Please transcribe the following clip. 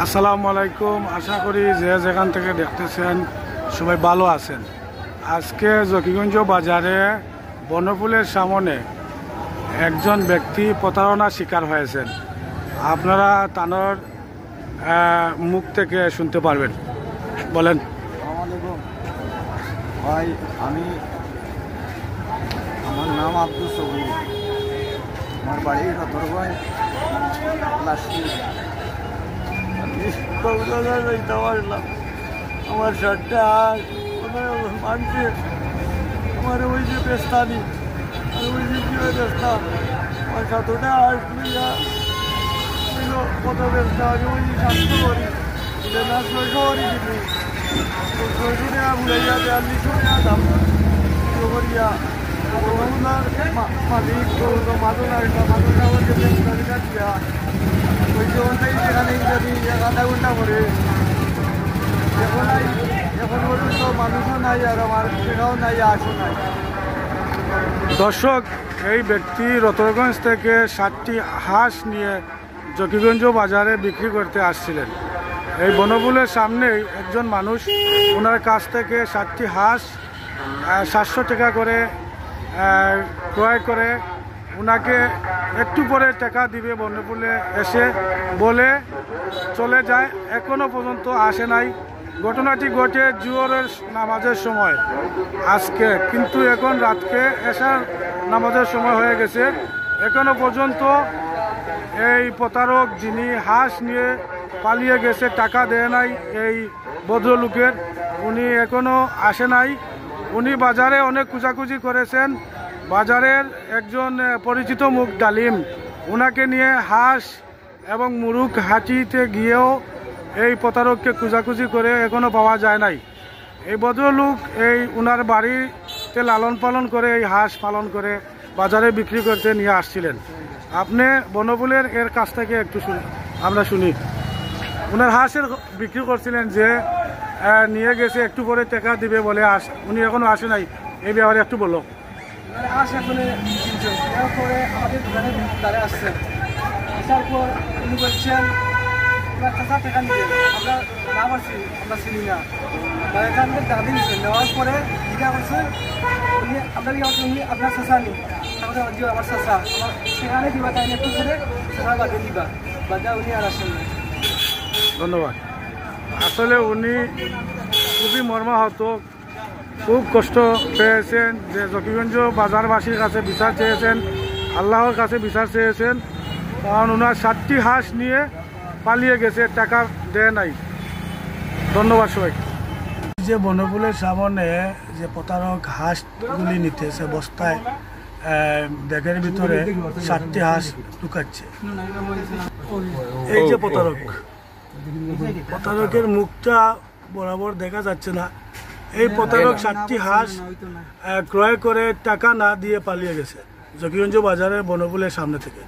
আসসালামু আলাইকুম। আশা করি যে যেখান থেকে দেখতেছেন সবাই ভালো আছেন। আজকে জকিগঞ্জ বাজারে বনফুলের সামনে একজন ব্যক্তি প্রতারণার শিকার হয়েছেন। আপনারা তানোর মুখ থেকে শুনতে পারবেন। বলেন। ভাই, আমার নাম আব্দুল সবুর। আমার বাড়ি রতরগঞ্জ আমার শার্টটা মানছে আমার ওই যে পেস্তানি ওই যে বেচতাম আমার সাতটা আর কত বেচতাম আমি ওই যে স্বাস্থ্য করি না 600 করি কিন্তু 600 টাকা ভুলাইয়া 4200 টাকা দাম করিয়া মালিক মাদনা একটা মাদনা দিয়া ওই যে ওটাই সেখানে যদি 1/2 ঘন্টা করে এখন পর্যন্ত মানুষও নাই আর আমার সেটাও নাই, আসো নাই। দর্শক, এই ব্যক্তি রতরগঞ্জ থেকে 60টি হাঁস নিয়ে জকিগঞ্জ বাজারে বিক্রি করতে আসছিলেন। এই বনফুলের সামনেই একজন মানুষ ওনার কাছ থেকে 60টি হাঁস 700 টাকা করে ক্রয় করে ওনাকে একটু পরে টাকা দিবে বনফুলে এসে বলে চলে যায়। এখনো পর্যন্ত আসে নাই। ঘটনাটি ঘটে জোহরের নামাজের সময় আজকে, কিন্তু এখন রাতকে এশার নামাজের সময় হয়ে গেছে। এখনো পর্যন্ত এই প্রতারক যিনি হাঁস নিয়ে পালিয়ে গেছে, টাকা দেয় নাই এই ভদ্রলোকের, উনি এখনো আসে নাই। উনি বাজারে অনেক খোঁজাখুঁজি করেছেন। বাজারের একজন পরিচিত মুখ ডালিম, ওনাকে নিয়ে হাঁস এবং মুরুগ হাঁটিতে গিয়েও এই প্রতারককে খোঁজাখুঁজি করে এখনো পাওয়া যায় নাই। এই ভদ্রলোক ওনার বাড়িতে লালন পালন করে এই হাঁস পালন করে বাজারে বিক্রি করতে নিয়ে আসছিলেন। আপনি বনফুলের এর কাছ থেকে একটু আমরা শুনি। ওনার হাঁসের বিক্রি করছিলেন যে নিয়ে গেছে, একটু পরে টাকা দিবে বলে উনি এখনো আসে নাই। এই ব্যাপারে একটু বলো। হাঁস এখন পরে আমাদের দোকানে তারা আসছেন, আসার পর উনি বলছেন টাকা নিয়ে আমরা নাম আছি, আমরা চিনি না, এখান থেকে দাবি নিচ্ছেন। নেওয়ার পরে জিজ্ঞা করছেন উনি আপনার উনি আপনার চাষা নি, আমার চাষা আমার সেখানে দিবা, তাই একটু করে সেখানে বাদে দিবা, বাদা উনি আর আসেন। ধন্যবাদ। আসলে উনি খুবই মর্মাহত, খুব কষ্ট পেয়েছেন যে জকিগঞ্জ বাজারবাসীর কাছে বিচার চেয়েছেন, আল্লাহর কাছে বিচার চেয়েছেন, কারণ ওনার 60টি হাঁস নিয়ে পালিয়ে গেছে, টাকা দেয় নাই। ধন্যবাদ সবাই। যে বনফুলের সামনে যে প্রতারক হাঁসগুলি নিতেছে বস্তায়, ব্যাগের ভিতরে 60টি হাঁস ঢুকাচ্ছে। এই যে প্রতারকের মুখটা বরাবর দেখা যাচ্ছে না। এই প্রতারক 60টি হাঁস ক্রয় করে টাকা না দিয়ে পালিয়ে গেছে জকিগঞ্জ বাজারের বনফুলের সামনে থেকে।